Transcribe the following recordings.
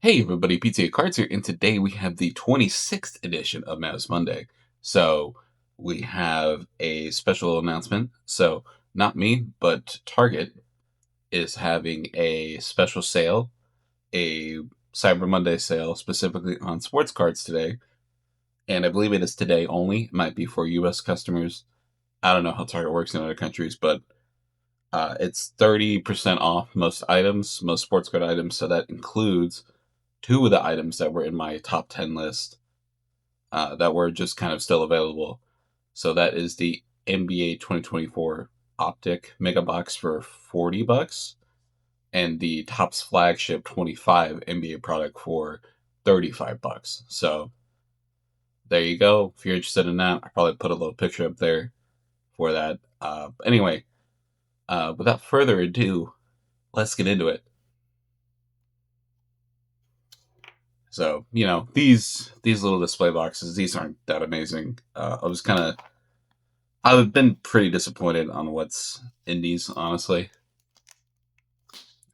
Hey everybody, PTA Cards here, and today we have the 26th edition of Mavs Monday. So we have a special announcement. So not me, but Target is having a special sale, a Cyber Monday sale specifically on sports cards today. And I believe it is today only. It might be for US customers. I don't know how Target works in other countries, but it's 30% off most items, most sports card items. So that includes two of the items that were in my top 10 list that were just kind of still available. So that is the NBA 2024 Optic Mega Box for $40 and the Topps Flagship 25 NBA product for $35. So there you go. If you're interested in that, I'll probably put a little picture up there for that. Anyway, without further ado, let's get into it. So these little display boxes, these aren't that amazing. I've been pretty disappointed on what's in these, honestly.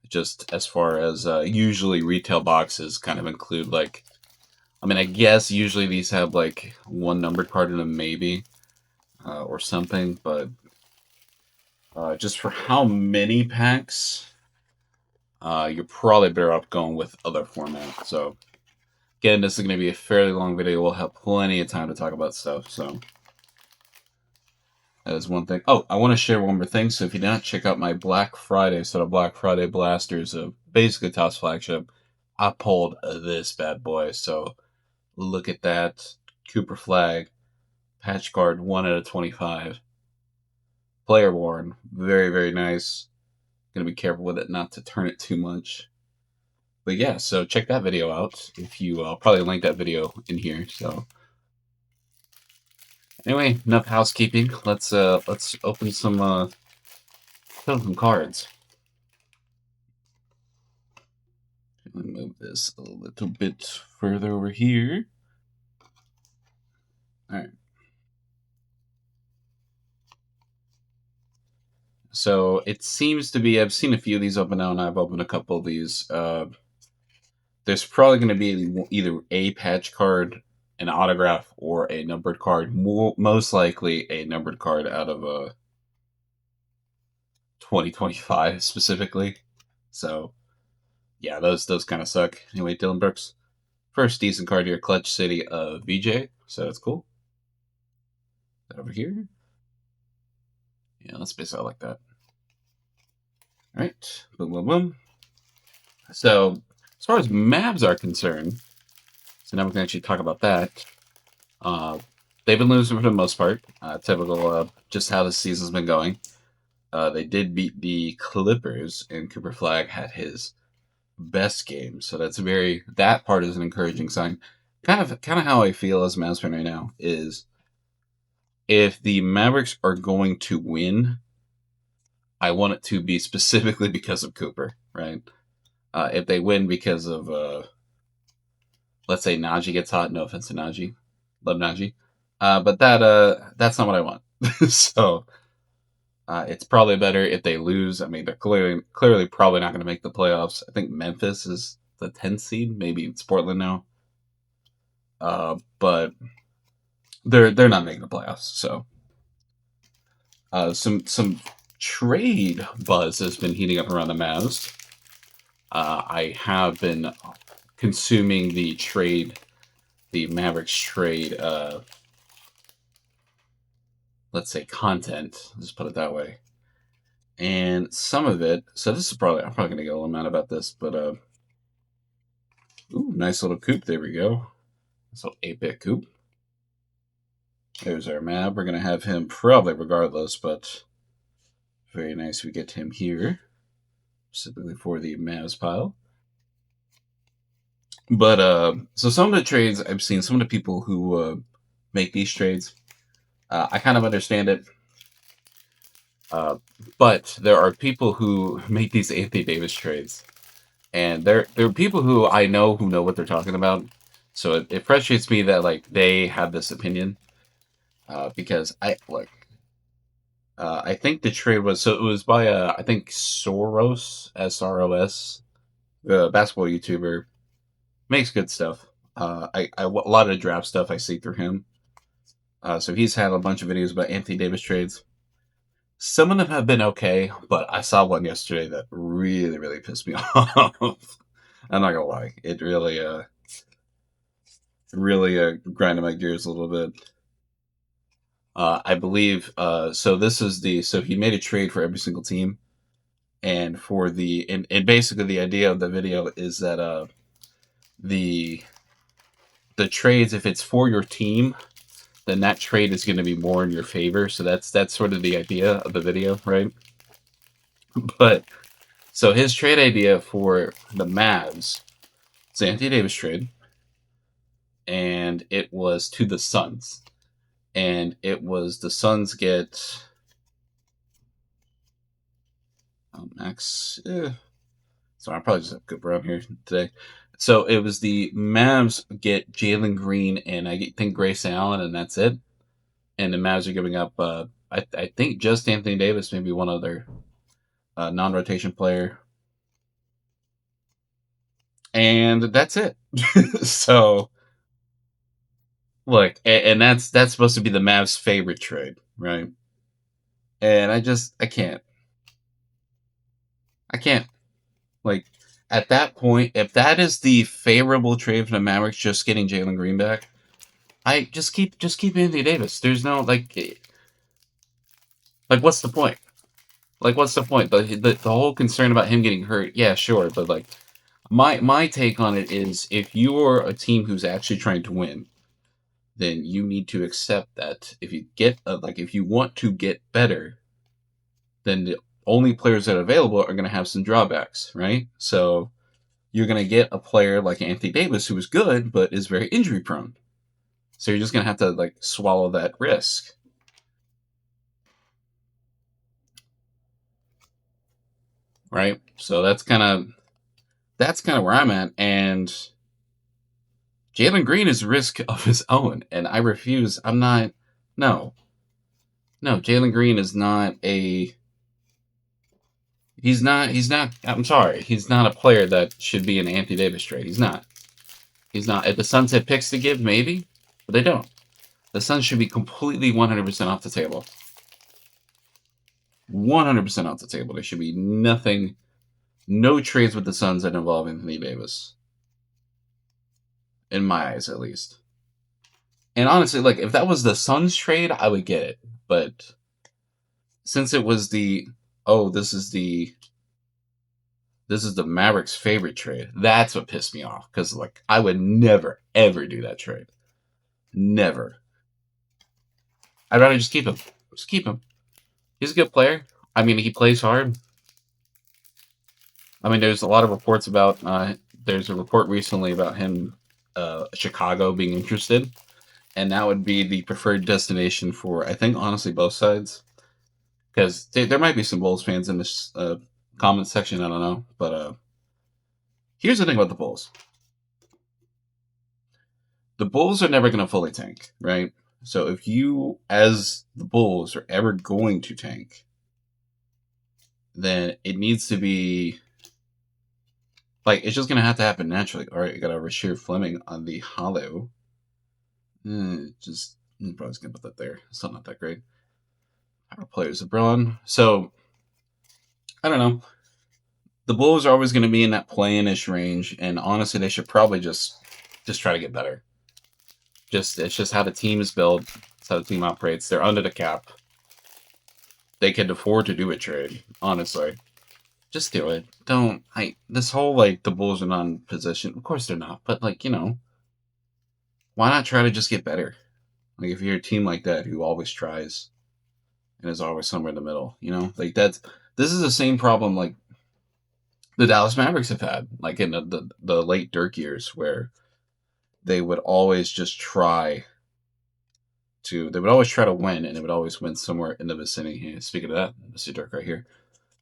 Just as far as usually retail boxes kind of include I guess usually these have like one numbered card in them, maybe, or something. But just for how many packs, you're probably better off going with other formats. So again, this is going to be a fairly long video. We'll have plenty of time to talk about stuff. So that is one thing. Oh, I want to share one more thing. So if you did not check out my Black Friday, so the Black Friday blasters of basically Topps Flagship, I pulled this bad boy. So look at that. Cooper Flagg, patch card 1 out of 25. Player worn. Very, very nice. Gonna be careful with it not to turn it too much. But yeah, so check that video out. If you, I'll probably link that video in here. So anyway, enough housekeeping. Let's open some cards. Let me move this a little bit further over here. All right. So it seems to be, I've seen a few of these open now, and I've opened a couple of these. There's probably going to be either a patch card, an autograph, or a numbered card. Most likely a numbered card out of 2025 specifically. So yeah, those kind of suck. Anyway, Dylan Brooks, first decent card here, Clutch City of VJ. So that's cool. That over here. Yeah, let's space out like that. All right, boom, boom, boom. So as far as Mavs are concerned, so now we can actually talk about that. They've been losing for the most part. Typical, just how the season's been going. They did beat the Clippers, and Cooper Flagg had his best game. So that part is an encouraging sign. Kind of how I feel as a Mavs fan right now is if the Mavericks are going to win, I want it to be specifically because of Cooper, right? If they win because of, let's say Najee gets hot, no offense to Najee, love Najee, but that's not what I want. So it's probably better if they lose. I mean, they're clearly probably not going to make the playoffs. I think Memphis is the 10th seed. Maybe it's Portland now. But they're not making the playoffs. So some trade buzz has been heating up around the Mavs. I have been consuming the Mavericks trade. Let's say content. Let's put it that way. And some of it. So this is I'm probably gonna get a little mad about this, but ooh, nice little coupe. There we go. This little 8-bit coupe. There's our map. We're gonna have him probably regardless, but very nice. We get him here, specifically for the Mavs pile. But so some of the trades I've seen, some of the people who make these trades, I kind of understand it. But there are people who make these Anthony Davis trades, and there are people who I know who know what they're talking about. So it frustrates me that like they have this opinion, because I think the trade was, so it was by I think Soros, SROS, the basketball YouTuber. makes good stuff. A lot of draft stuff I see through him. So he's had a bunch of videos about Anthony Davis trades. Some of them have been okay, but I saw one yesterday that really, really pissed me off. I'm not gonna lie, it really grinded my gears a little bit. I believe so. This is the so he made a trade for every single team, and for the and basically the idea of the video is that the the trades, if it's for your team, then that trade is going to be more in your favor. So that's sort of the idea of the video, right? But so his trade idea for the Mavs, it's the Anthony Davis trade, and it was to the Suns, and it was the Suns get Max. So I probably just have Cooper on here today. So it was the Mavs get Jalen Green and I think Grayson Allen, and that's it. And the Mavs are giving up, I think, just Anthony Davis, maybe one other non-rotation player, and that's it. So, look, and that's supposed to be the Mavs' favorite trade, right? And I can't, like, at that point, if that is the favorable trade for the Mavericks, just getting Jalen Green back, I just keep Anthony Davis. There's no what's the point? Like what's the point? The whole concern about him getting hurt, yeah, sure, but like my take on it is if you're a team who's actually trying to win, then you need to accept that if you get if you want to get better, then the only players that are available are going to have some drawbacks, right? So you're going to get a player like Anthony Davis who is good but is very injury prone. So you're just going to have to swallow that risk. Right? So that's kind of where I'm at, and Jalen Green is risk of his own, and I refuse. I'm not. No, no. Jalen Green is not a. He's not. He's not. I'm sorry. He's not a player that should be an Anthony Davis trade. He's not. He's not. If the Suns had picks to give, maybe, but they don't. The Suns should be completely 100% off the table. 100% off the table. There should be nothing. No trades with the Suns that involve Anthony Davis. In my eyes, at least. And honestly, if that was the Suns trade, I would get it. But since it was this is the Mavericks' favorite trade, that's what pissed me off. Because I would never ever do that trade. Never. I'd rather just keep him. Just keep him. He's a good player. I mean, he plays hard. I mean, there's a lot of reports about. There's a report recently about him, Chicago being interested, and that would be the preferred destination for, I think, honestly, both sides. Because there might be some Bulls fans in this comment section. I don't know, but here's the thing about the Bulls. The Bulls are never going to fully tank, right? So if you, as the Bulls, are ever going to tank, then it needs to be it's just going to have to happen naturally. All right, you got a Rasheed Fleming on the hollow. Probably just going to put that there. It's still not that great. Our players LeBron. So I don't know. The Bulls are always going to be in that play-in-ish range, and honestly, they should probably just try to get better. It's just how the team is built. It's how the team operates. They're under the cap. They can afford to do a trade. Honestly, just do it. Don't this whole the Bulls are not in position. Of course they're not, but why not try to just get better? If you're a team like that who always tries and is always somewhere in the middle, this is the same problem the Dallas Mavericks have had, in the late Dirk years, where they would always just try to win, and they would always win somewhere in the vicinity. Speaking of that, Mr. Dirk right here,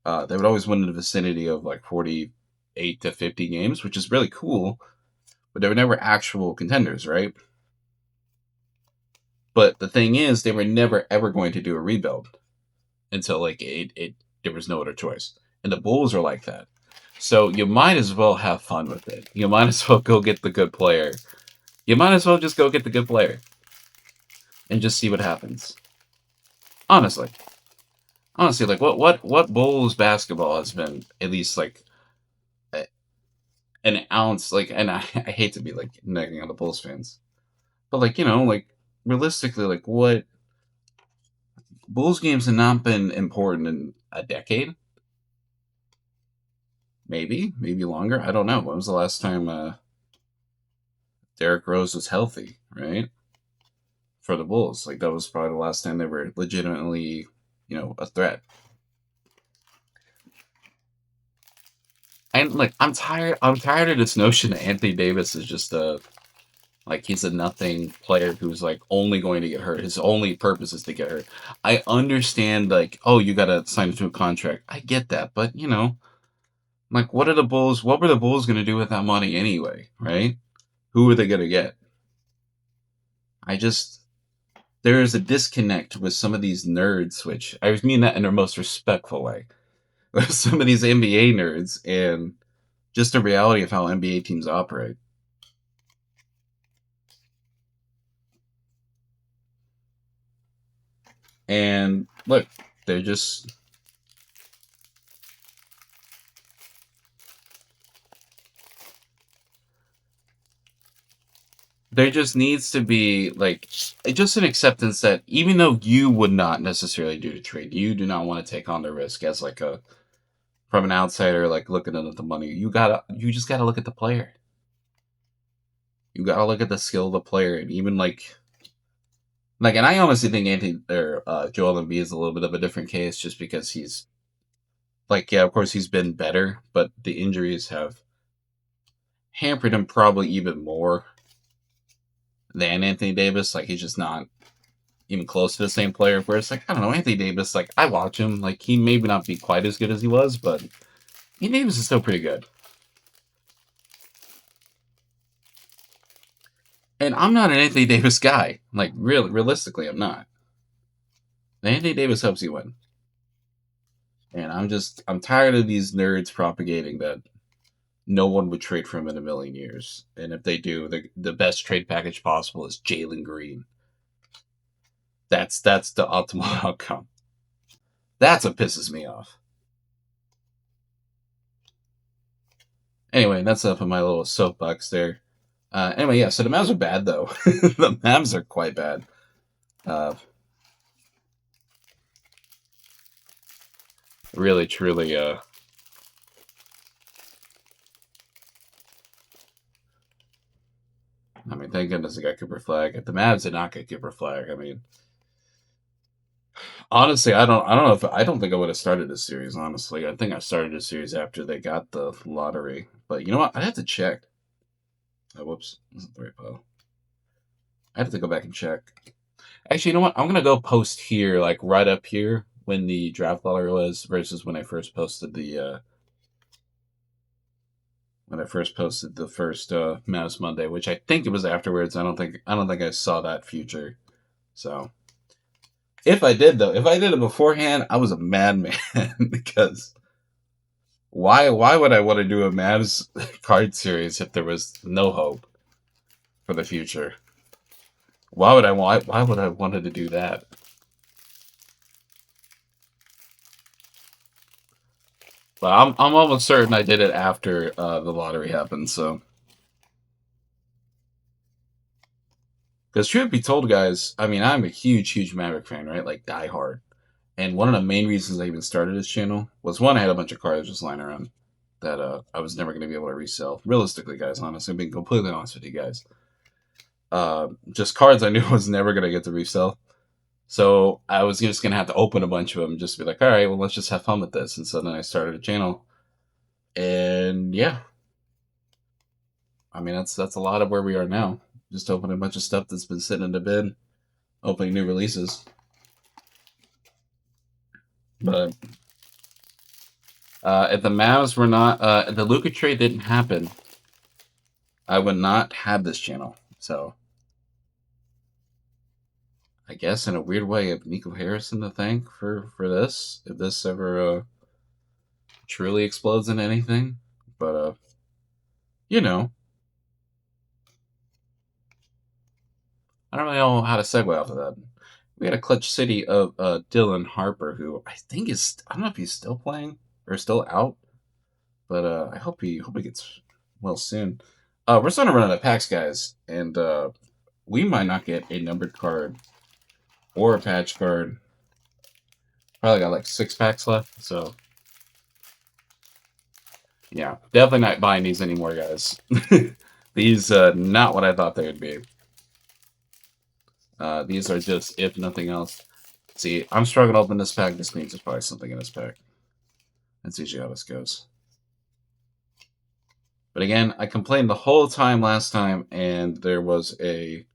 they would always win in the vicinity of 48 to 50 games, which is really cool, but they were never actual contenders, right? But the thing is, they were never ever going to do a rebuild until there was no other choice. And the Bulls are like that. So you might as well have fun with it. You might as well go get the good player. You might as well just go get the good player and just see what happens. Honestly, honestly, like what Bulls basketball has been at least like an ounce like, and I hate to be like nagging on the Bulls fans, but like like realistically, like what Bulls games have not been important in a decade, maybe longer. I don't know. When was the last time Derrick Rose was healthy, right? For the Bulls, like that was probably the last time they were legitimately, a threat. And like I'm tired. I'm tired of this notion that Anthony Davis is just a like he's a nothing player who's like only going to get hurt. His only purpose is to get hurt. I understand like, oh, you got to sign him to a contract. I get that, but like what are the Bulls? What were the Bulls going to do with that money anyway? Right? Who are they going to get? I just there is a disconnect with some of these nerds, which I mean that in their most respectful way. With some of these NBA nerds and just the reality of how NBA teams operate. And look, they're just there just needs to be like just an acceptance that even though you would not necessarily do the trade, you do not want to take on the risk as like a from an outsider like looking at the money. You just gotta look at the player. You gotta look at the skill of the player, and even and I honestly think Anthony or Joel Embiid is a little bit of a different case, just because he's like, yeah, of course he's been better, but the injuries have hampered him probably even more than Anthony Davis. Like he's just not even close to the same player. Where it's like, I don't know, Anthony Davis, like I watch him, like he maybe not be quite as good as he was, but Anthony Davis is still pretty good. And I'm not an Anthony Davis guy. Like realistically, I'm not. Anthony Davis helps you win. And I'm tired of these nerds propagating that no one would trade for him in a million years. And if they do, the best trade package possible is Jalen Green. That's the optimal outcome. That's what pisses me off. Anyway, that's enough of my little soapbox there. Anyway, yeah. So the Mavs are bad, though. The Mavs are quite bad. Uh, really, truly. I mean, thank goodness they got Cooper Flagg. If the Mavs did not get Cooper Flagg, I mean, honestly, I don't think I would have started this series. Honestly, I think I started this series after they got the lottery. But you know what? I'd have to check. Oh, whoops, wasn't the right file. I have to go back and check. Actually, you know what? I'm gonna go post here, like right up here, when the draft lottery was versus when I first posted the first Mavs Monday, which I think it was afterwards. I don't think I saw that future. So if I did though, if I did it beforehand, I was a madman because why would I want to do a Mavs card series if there was no hope for the future? Why would I wanted to do that? But I'm almost certain I did it after the lottery happened. So, because truth be told, guys, I mean I'm a huge Maverick fan, right? Like die hard. And one of the main reasons I even started this channel was one, I had a bunch of cars just lying around that I was never going to be able to resell. Realistically, guys, honestly, being completely honest with you guys, just cards I knew I was never going to get to resell. So I was just going to have to open a bunch of them, just to be like, all right, well, let's just have fun with this. And so then I started a channel, and yeah, I mean that's a lot of where we are now. Just opening a bunch of stuff that's been sitting in the bin, opening new releases. But if the Mavs were not, if the Luka trade didn't happen, I would not have this channel. So I guess in a weird way, I have Nico Harrison to thank for this. If this ever truly explodes into anything, But you know, I don't really know how to segue off of that. We had a clutch city of Dylan Harper, who I think is, I don't know if he's still playing or still out, but I hope he gets well soon. We're starting to run out of packs, guys, and we might not get a numbered card or a patch card. Probably got like 6 packs left, so yeah, definitely not buying these anymore, guys. These not what I thought they would be. These are just, if nothing else. See, I'm struggling to open this pack. This means there's probably something in this pack. That's usually how this goes. But again, I complained the whole time last time, and there was a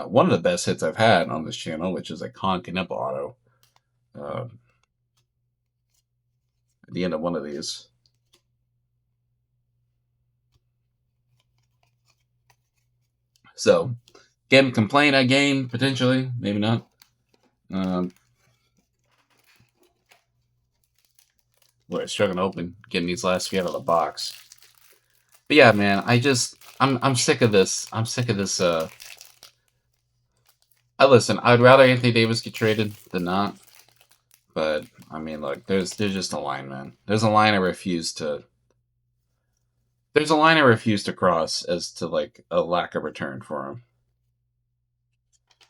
one of the best hits I've had on this channel, which is a Con Canepa auto. At the end of one of these. So, again, complain again, potentially, maybe not. We're struggling to open, getting these last few out of the box. But yeah, man, I'm sick of this. I'm sick of this. Listen, I'd rather Anthony Davis get traded than not. But I mean, look, there's just a line, man. There's a line I refuse to. There's a line I refuse to cross as to like a lack of return for him.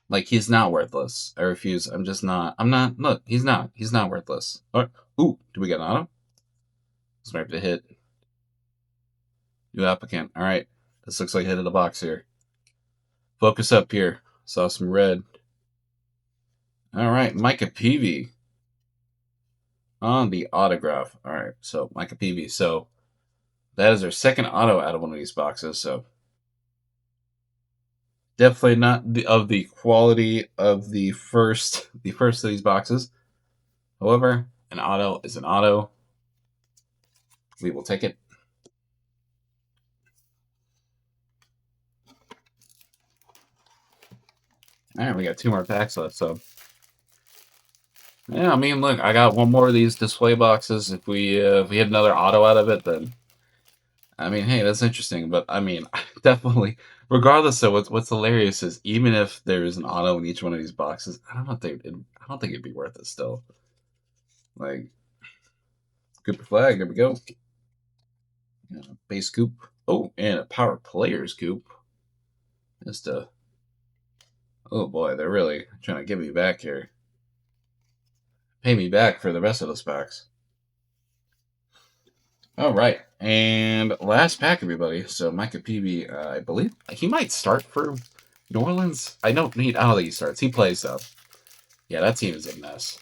Like, he's not worthless. I refuse. I'm just not. I'm not. Look, he's not. He's not worthless. Ooh, do we get an auto? Let's wait to hit. New applicant. All right. This looks like hit of the box here. Focus up here. Saw some red. All right. Micah Peavy on the autograph. All right. So, Micah Peavy. So, that is our second auto out of one of these boxes. So, definitely not of the quality of the first of these boxes. However, an auto is an auto. We will take it. All right, we got 2 more packs left. So, yeah, I mean, look, I got one more of these display boxes. If we hit another auto out of it, then I mean, hey, that's interesting. But I mean, definitely, regardless of what's hilarious is even if there is an auto in each one of these boxes, I don't know if I don't think it'd be worth it still. Like Cooper Flagg, there we go. Base Coop. Oh, and a Power Players Coop. Just oh boy, they're really trying to get me back here. Pay me back for the rest of those packs. All right, and last pack, everybody. So Micah Peavy, I believe he might start for New Orleans. I don't think he starts. He plays though. Yeah, that team is a mess.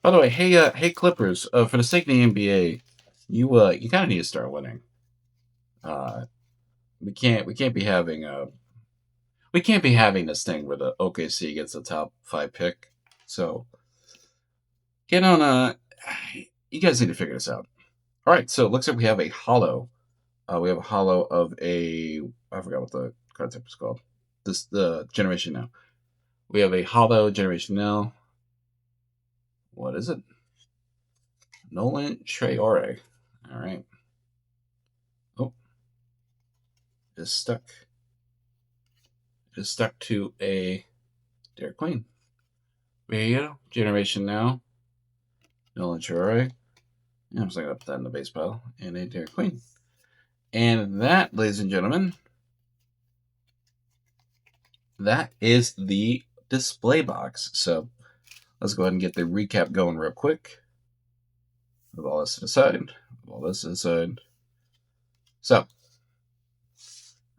By the way, hey Clippers, for the sake of the NBA, you kind of need to start winning. We can't be having this thing where the OKC gets the top 5 pick. So get on you guys need to figure this out. All right, so it looks like we have a hollow. We have a hollow of a, I forgot what the card type is called. The Generation Now. We have a hollow Generation Now. What is it? Nolan Traore. All right. Oh, just stuck. Just stuck to a Derek Queen. There you go. Generation Now. Nolan Traore. Yeah, I'm just going to put that in the base pile. And a Derek Queen. And that, ladies and gentlemen, that is the display box. So let's go ahead and get the recap going real quick. Move all this to the side. Move all this to the side. So,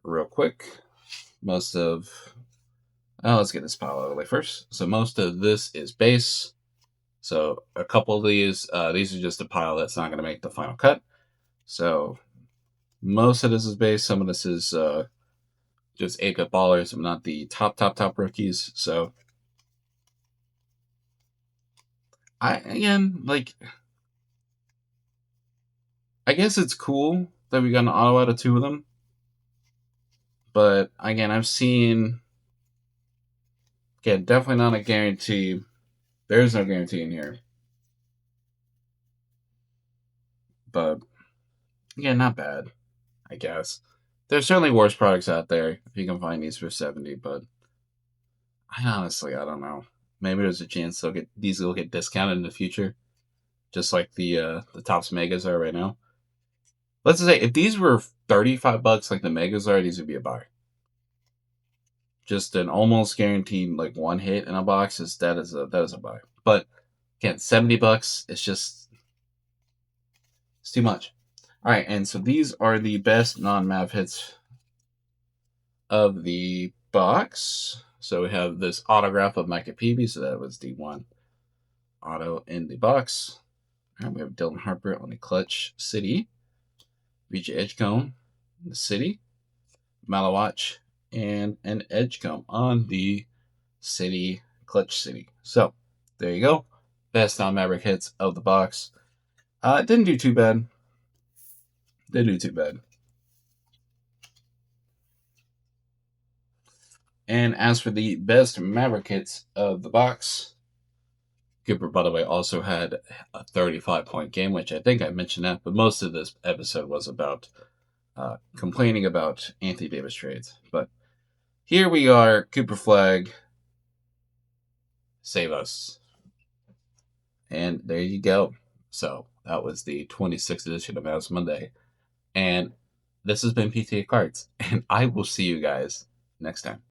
real quick, most of... let's get this pile out of the way first. So most of this is base. So a couple of these are just a pile that's not going to make the final cut. So most of this is base. Some of this is just 8-bit ballers, but not the top rookies. So I guess it's cool that we got an auto out of 2 of them. But again, I've seen, again, definitely not a guarantee. There's no guarantee in here. but yeah, not bad, I guess. There's certainly worse products out there if you can find these for 70, but I don't know. Maybe there's a chance these will get discounted in the future, just like the Tops Megas are right now. Let's just say if these were $35 like the Megas are, these would be a buy. Just an almost guaranteed like one hit in a box that is a buy. But again, $70, it's too much. All right, and so these are the best non-Mav hits of the box. So we have this autograph of Micah Peavy, so that was the one auto in the box. All right, we have Dylan Harper on the Clutch City, VJ Edgecombe, the City, Malawatch, and an Edgecombe on the City, Clutch City. So there you go. Best non-Maverick hits of the box. Didn't do too bad. Didn't do too bad. And as for the best Maverick hits of the box, Cooper, by the way, also had a 35-point game, which I think I mentioned that, but most of this episode was about complaining about Anthony Davis trades. But here we are, Cooper Flagg, save us. And there you go. So that was the 26th edition of Mavs Monday. And this has been PTA Cards, and I will see you guys next time.